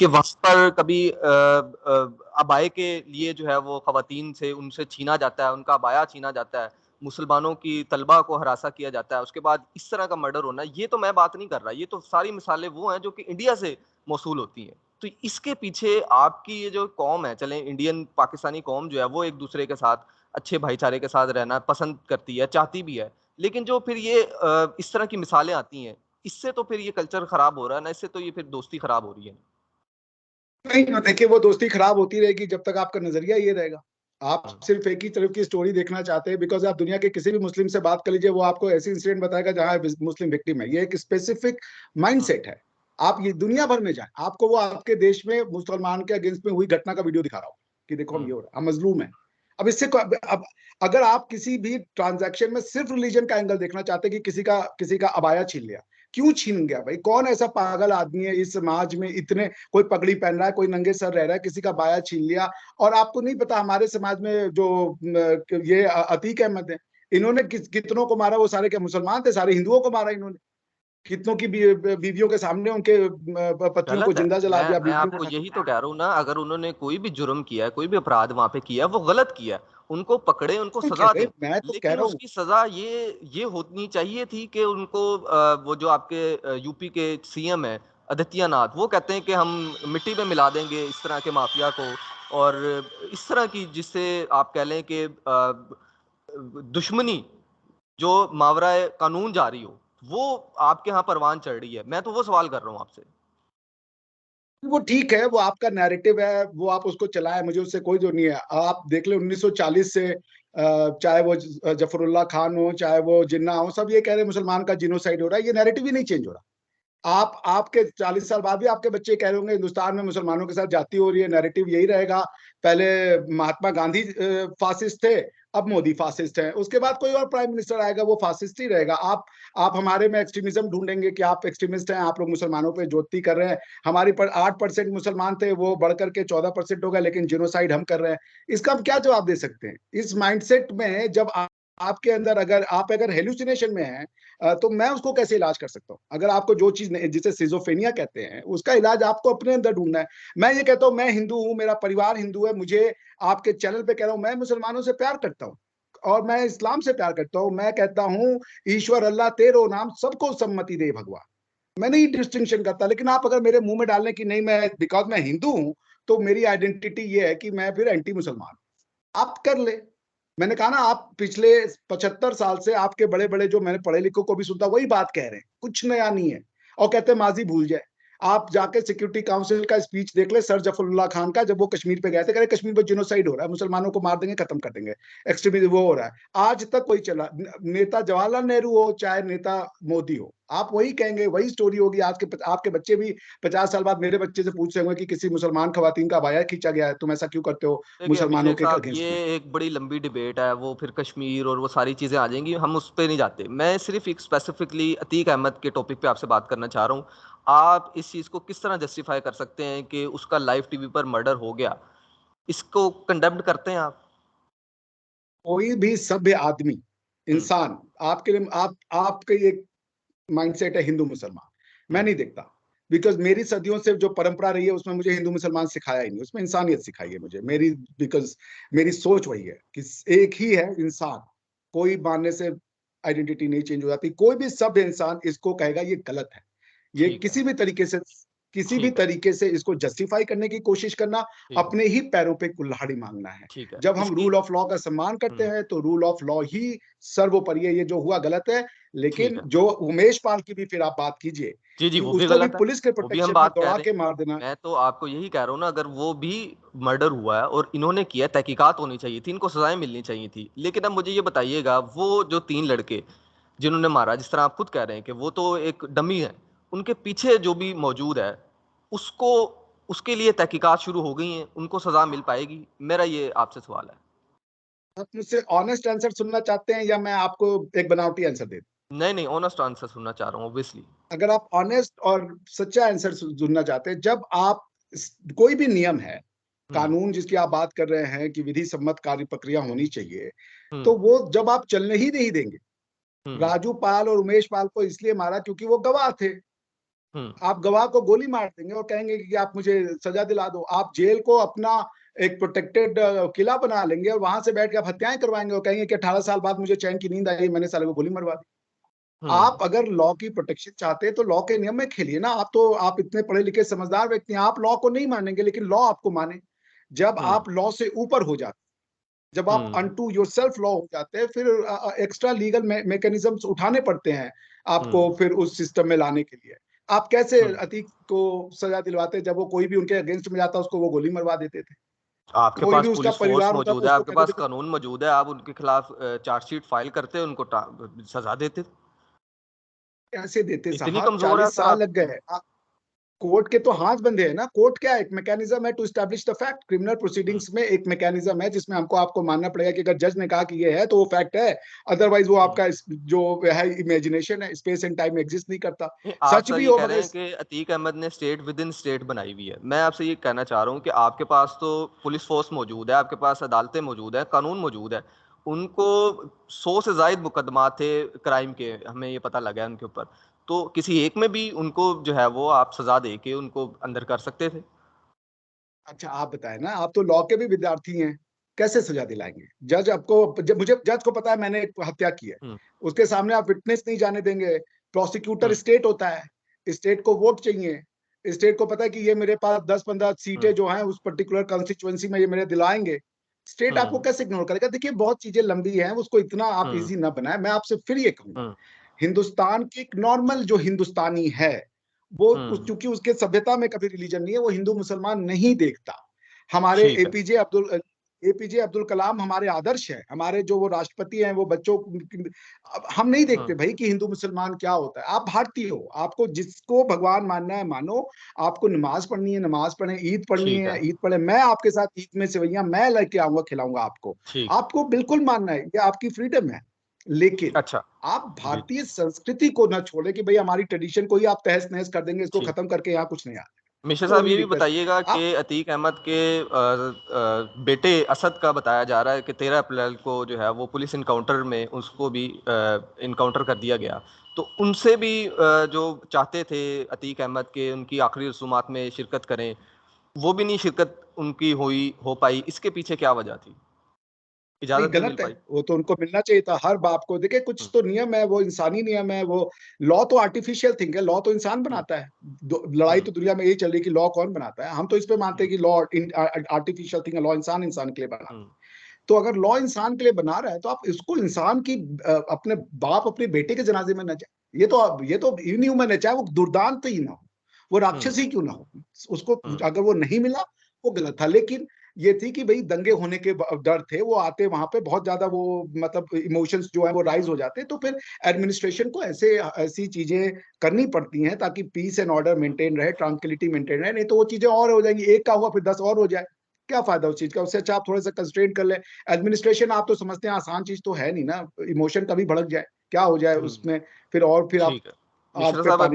कि वहाँ पर कभी अबाए के लिए जो है वो ख़वातीन से उनसे छीना जाता है, उनका अबाया छीना जाता है, मुसलमानों की तलबा को हरासा किया जाता है, उसके बाद इस तरह का मर्डर होना, ये तो मैं बात नहीं कर रहा, ये तो सारी मिसालें वो हैं जो कि इंडिया से मौसूल होती हैं। तो इसके पीछे आपकी ये जो कौम है, चलें इंडियन पाकिस्तानी कौम जो है वो एक-दूसरे के साथ अच्छे भाईचारे के साथ रहना पसंद करती है, चाहती भी है। लेकिन जो फिर ये इस तरह की मिसालें आती हैं, इससे तो फिर ये कल्चर खराब हो रहा है ना, इससे तो ये फिर दोस्ती खराब हो रही है। नहीं, देखिए वो दोस्ती खराब होती रहेगी जब तक आपका नजरिया ये रहेगा। आप हुँ, सिर्फ एक ही तरफ की स्टोरी देखना चाहते हैं, बिकॉज़ आप दुनिया के किसी भी मुस्लिम से बात कर लीजिए, वो आपको ऐसी इंसिडेंट बताएगा जहाँ मुस्लिम विक्टिम है। ये एक स्पेसिफिक हुँ, माइंडसेट है। आप ये दुनिया भर में जाएँ, आपको वो आपके देश में मुसलमान के अगेंस्ट में हुई घटना का वीडियो दिखा रहा हो कि देखो हम हुँ, ये हो रहा है, हम मज़लूम हैं। अब इससे अब अगर आप किसी भी ट्रांज़ैक्शन में सिर्फ रिलीजन का एंगल देखना चाहते हैं कि किसी का अबाया छीन लिया, क्यों छीन गया भाई? कौन ऐसा पागल आदमी है इस समाज में, इतने कोई पगड़ी पहन रहा है, कोई नंगे सर रह रहा है, किसी का बाया छीन लिया। और आपको नहीं पता हमारे समाज में जो ये अतीक अहमद है, इन्होंने कितनों को मारा, वो सारे क्या मुसलमान थे? सारे हिंदुओं को मारा इन्होंने। कितनों की बीवियों के सामने उनके पतियों को गलत है। जिंदा जला दिया, मैं बीवियों को आपको उठा के यही तो कह रहा हूँ ना, अगर उन्होंने कोई भी जुर्म किया है, कोई भी अपराध वहाँ पे किया है, वो गलत किया है। उनको पकड़ें, उनको बिल्कुल कह सज़ा रहे, दें। मैं तो कह लेकिन रहा हूँ। उसकी सज़ा ये होनी चाहिए थी कि उनको वो जो आपके यूपी के सीएम हैं, आदित्यनाथ, वो कहते हैं कि हम मिट्टी में मिला देंगे इस तरह के माफिया को और इस तरह की जिससे आप कह लें कि दुश्मनी जो मावराए कानून जारी हो, वो आपके यहाँ परवान चढ़ रही है। मैं तो वो सवाल कर रहा हूँ आपसे। वो ठीक है, वो आपका नैरेटिव है, वो आप उसको चलाएँ, मुझे उससे कोई जो नहीं है। आप देख लें 1940 से चाहे वो जफरुल्लाह खान हो, चाहे वो जिन्ना हो, सब ये कह रहे हैं मुसलमान का जिनोसाइड हो रहा है, ये नैरेटिव ही नहीं चेंज हो रहा। आप आपके 40 साल बाद भी आपके बच्चे कह रहे होंगे हिंदुस्तान में मुसलमानों के साथ जाती हो रही है, नैरेटिव यही रहेगा। पहले महात्मा गांधी फासिस्ट थे, अब मोदी फासिस्ट है। उसके बाद कोई और प्राइम मिनिस्टर आएगा, वो फासिस्ट ही रहेगा। आप हमारे में एक्सट्रीमिज्म ढूंढेंगे कि आप एक्सट्रीमिस्ट हैं, आप लोग मुसलमानों पे ज्योति कर रहे हैं। हमारी पर 8% मुसलमान थे, वो बढ़कर के 14% हो गए, लेकिन जिनोसाइड हम कर रहे हैं। इसका हम क्या जवाब दे सकते हैं? इस माइंडसेट में जब आपके अंदर अगर हेलुसिनेशन में हैं, तो मैं उसको कैसे इलाज कर सकता हूँ? अगर आपको जो चीज़ जिसे सिज़ोफ्रेनिया कहते हैं, उसका इलाज आपको अपने अंदर ढूँढना है। मैं ये कहता हूँ, मैं हिंदू हूँ, मेरा परिवार हिंदू है, मुझे आपके चैनल पे कह रहा हूँ, मैं मुसलमानों से प्यार करता हूँ और मैं इस्लाम से प्यार करता हूँ। मैं कहता हूँ, ईश्वर अल्लाह तेरो नाम सबको सम्मति दे भगवान। मैं नहीं डिस्टिंक्शन करता, लेकिन आप अगर मेरे मुँह में डाल लें कि नहीं मैं बिकॉज़ मैं हिंदू हूँ, तो मेरी आइडेंटिटी ये है कि मैं फिर एंटी मुसलमान। आप कर ले। मैंने कहा ना, आप पिछले 75 साल से आपके बड़े-बड़े जो मैंने पढ़े-लिखों को भी सुनता वही बात कह रहे हैं, कुछ नया नहीं है और कहते हैं माज़ी भूल जाए। आप जाके सिक्योरिटी काउंसिल का स्पीच देख लें सर जफरुल्लाह खान का, जब वो कश्मीर पे गए थे, कह रहे कश्मीर में जिनोसाइड हो रहा है, मुसलमानों को मार देंगे, खत्म कर देंगे, एक्सट्रीमिज़्म वो हो रहा है। आज तक वही चला, नेता जवाहरलाल नेहरू हो, चाहे नेता मोदी हो, आप वही कहेंगे, वही स्टोरी होगी। आज के आपके बच्चे भी 50 साल बाद मेरे बच्चे से पूछ रहे होंगे कि किसी मुसलमान खवातीन का अबाया खींचा गया है, तुम ऐसा क्यों करते हो देखिए, मुसलमानों अभिषेक के साहब, ये अगेंस्ट में? एक बड़ी लंबी डिबेट है, वो फिर कश्मीर और वो सारी चीज़ें आ जाएँगी, हम उस पे नहीं जाते। मैं सिर्फ़ एक स्पेसिफ़िकली अतीक अहमद के टॉपिक पे आपसे बात करना चाह रहा हूँ। आप इस चीज़ को किस तरह जस्टिफ़ाई कर सकते हैं कि उसका लाइव टीवी पर मर्डर हो गया? इसको कंडेम्न्ड करते हैं आप? कोई भी सभ्य आदमी, हुँ, इंसान, आपके लिए आपका ये माइंडसेट है हिंदू मुसलमान, मैं हुँ, नहीं देखता। बिकॉज़ मेरी सदियों से जो परंपरा रही है उसमें मुझे हिंदू मुसलमान सिखाया ही नहीं, उसमें इंसानियत सिखाई है मुझे। बिकॉज़ मेरी सोच वही है कि एक ही है इंसान, कोई मानने से आइडेंटिटी नहीं चेंज हो जाती। कोई भी सभ्य इंसान इसको कहेगा ये गलत है। ये ठीक है, किसी भी ठीक है, तरीके से इसको जस्टिफाई करने की कोशिश करना, ठीक है, अपने ही पैरों पे कुल्हाड़ी माँगना है। ठीक है। जब हम इसकी रूल ऑफ लॉ का सम्मान करते हुँ, हैं, तो रूल ऑफ लॉ ही सर्वोपरि है। ये जो हुआ गलत है, ठीक लेकिन है। जो उमेश पाल की भी फिर आप बात कीजिए जी, जी, कि वो भी उसको भी गलत है। पुलिस के वो भी हम प्रोटेक्शन में बात कह दौड़ा रहे के हैं। मार देना। मैं तो आपको यही कह रहा हूँ ना, अगर वो भी मर्डर हुआ है और इन्होंने किया है, तहकीकात होनी चाहिए थी, इनको सज़ाएँ मिलनी चाहिए थी। लेकिन अब मुझे ये बताइएगा, वो जो 3 लड़के जिन्होंने मारा, जिस तरह आप खुद कह रहे हैं कि वो तो एक डमी है, उनके पीछे जो भी मौजूद है, उसको उसके लिए तहकीकात शुरू हो गई हैं, उनको सज़ा मिल पाएगी? मेरा ये आपसे सवाल है। आप मुझसे ऑनेस्ट आंसर सुनना चाहते हैं या मैं आपको एक बनावटी आंसर दे दूँ? नहीं, नहीं, ऑनेस्ट आंसर सुनना चाह रहा हूँ ऑब्वियसली। अगर आप ऑनेस्ट और सच्चा आंसर सुनना चाहते हैं, जब आप कोई भी नियम है, हुँ, कानून जिसकी आप बात कर रहे हैं कि विधि सम्मत कार्य प्रक्रिया होनी चाहिए, हुँ, तो वो जब आप चलने ही नहीं देंगे। हुँ, राजू पाल और उमेश पाल को इसलिए मारा क्योंकि वो गवाह थे। हुँ, आप गवाह को गोली मार देंगे और कहेंगे कि आप मुझे सजा दिला दो। आप जेल को अपना एक प्रोटेक्टेड किला बना लेंगे और वहां से बैठ के आप हत्याएं करवाएंगे और कहेंगे कि 18 साल बाद मुझे चैन की नींद आई, मैंने साले को गोली मरवा दी। आप हुँ, अगर लॉ की प्रोटेक्शन चाहते हैं तो लॉ के नियम में खेलिए ना। आप इतने पढ़े लिखे समझदार व्यक्ति हैं, आप लॉ को नहीं मानेंगे लेकिन लॉ आपको माने। जब हुँ, आप लॉ से ऊपर हो जाते, जब आप हुँ, अनटू योरसेल्फ लॉ हो जाते हैं, फिर एक्स्ट्रा लीगल मैकेनिज्म्स उठाने पड़ते हैं आपको हुँ, फिर उस सिस्टम में लाने के लिए। आप कैसे हुँ। अतीक को सजा दिलवाते, जब वो कोई भी उनके अगेंस्ट में जाता उसको वो गोली मरवा देते थे। आपके कोई भी पास उसका पुलिस फ़ोर्स परिवार होता मौजूद तो है, उसको आपके कहते पास थे कि कानून मौजूद है, आप उनके खिलाफ चार्जशीट फ़ाइल करते, उनको सज़ा देते। कैसे देते इतनी साहब, कमज़ोर है 40 सर साल आप? लग गए। कोर्ट के तो हाथ बंधे हैं ना। कोर्ट क्या एक मैकेनिज्म है to establish the fact. Criminal हुँ, प्रोसीडिंग्स में एक मैकेनिज्म है जिसमें हमको आपको मानना पड़ेगा कि अगर जज ने कहा कि ये है तो वो फैक्ट है, अदरवाइज वो हुँ। आपका जो है इमेजिनेशन है, स्पेस एंड टाइम एग्जिस्ट नहीं करता। नहीं, आप सच सर भी ये हो कह रहे मगर हैं कि अतीक अहमद ने स्टेट विद इन स्टेट बनाई हुई है। मैं आपसे ये कहना चाह रहा हूँ कि आपके पास तो पुलिस फ़ोर्स मौजूद है, आपके पास अदालतें मौजूद हैं, कानून मौजूद है। उनको 100 से ज़ायद मुकदमा थे क्राइम के, हमें ये पता लगा है उनके ऊपर। तो किसी एक में भी उनको जो है वो आप सज़ा दे के उनको अंदर कर सकते थे। अच्छा आप बताएं ना, आप तो लॉ के भी विद्यार्थी हैं, कैसे सजा दिलाएंगे? जज आपको, जब मुझे जज को पता है मैंने एक हत्या की है, हुँ, उसके सामने आप विटनेस नहीं जाने देंगे। प्रोसिक्यूटर हुँ, स्टेट होता है, स्टेट को वोट चाहिए, स्टेट को पता है कि ये मेरे पास 10-15 सीटें हुँ, जो हैं उस पर्टिकुलर कॉन्स्टिट्यूएंसी में ये मेरे दिलाएंगे। स्टेट आपको हुँ, कैसे इग्नोर करेगा? देखिए बहुत चीजें लंबी हैं, उसको इतना आप हुँ, इजी ना बनाएं। मैं आपसे फिर ये कहूंगा, हुँ, हिंदुस्तान की एक नॉर्मल जो हिंदुस्तानी है, वो हुँ। चूंकि उसके सभ्यता में कभी रिलीजन नहीं है, वो हिंदू मुसलमान नहीं देखता। हमारे ठीक है। एपीजे अब्दुल कलाम हमारे आदर्श है, हमारे जो वो राष्ट्रपति हैं वो बच्चों हम नहीं हुँ, देखते भाई कि हिंदू मुसलमान क्या होता है। आप भारतीय हो, आपको जिसको भगवान मानना है मानो, आपको नमाज पढ़नी है नमाज पढ़े, ईद पढ़नी ठीक है है, ईद पढ़े। मैं आपके साथ ईद में सेवैयां मैं लेके आऊंगा, खिलाऊंगा आपको। ठीक है। आपको बिल्कुल मानना है, ये आपकी फ्रीडम है। लेकिन अच्छा, आप जी। भारतीय संस्कृति को ना छोड़े कि भाई हमारी ट्रेडिशन को ही आप तहस नहस कर देंगे, इसको ठीक। खत्म करके यहाँ कुछ नहीं आता। मिश्रा तो साहब वही ये भी रिक्वेस्ट बताइएगा आप। कि अतीक अहमद के बेटे असद का बताया जा रहा है कि 13 अप्रैल को जो है वो पुलिस इनकाउंटर में उसको भी इनकाउंटर कर दिया गया। तो उनसे भी जो चाहते थे अतीक अहमद के उनकी आखिरी रसूमात में शिरकत करें, वो भी नहीं शिरकत उनकी हो पाई। इसके पीछे क्या वजह थी? नहीं, इजाज़त नहीं मिल गलत है। पाई? वो तो उनको मिलना चाहिए था हर बाप को। देखिए कुछ हुँ, तो नियम है, वो इंसानी नियम है। वो लॉ तो आर्टिफिशियल थिंग है, लॉ तो इंसान हुँ, बनाता है। लड़ाई हुँ, तो दुनिया में यही चल रही है कि लॉ कौन बनाता है। हम तो इस पे मानते हुँ, हैं कि लॉ आर्टिफिशियल थिंग है, लॉ इंसान इंसान के लिए बना। हुँ, तो अगर लॉ इंसान के लिए बना रहा है तो आप इसको इंसान की अपने बाप अपने बेटे के जनाजे में न जाए। ये तो इनह्यूमन है, चाहे वो दुर्दांत ही ना हो, वो हुँ, राक्षस ही क्यों ना हो। उसको हुँ, अगर वो नहीं मिला, वो गलत था। लेकिन ये थी कि भई दंगे होने के डर थे, वो आते वहाँ पे बहुत ज़्यादा वो मतलब इमोशंस जो है वो राइज़ हो जाते हैं। तो फिर एडमिनिस्ट्रेशन को ऐसी चीज़ें करनी पड़ती हैं ताकि पीस एंड ऑर्डर हुँ, मेंटेन रहे, ट्रांक्विलिटी मेंटेन रहे। नहीं तो वो चीज़ें और हो जाएँगी, एक का हुआ फिर 10 और हो जाए। क्या फ़ायदा उस चीज़ का? उससे अच्छा आप थोड़ा-सा कंस्ट्रेंट कर लें। एडमिनिस्ट्रेशन आप तो समझते हैं आसान चीज़ तो है नहीं ना, इमोशन कभी भड़क जाए, क्या हो जाए हुँ, उसमें, फिर ठीक है। आग मिश्रा पे साहब पानी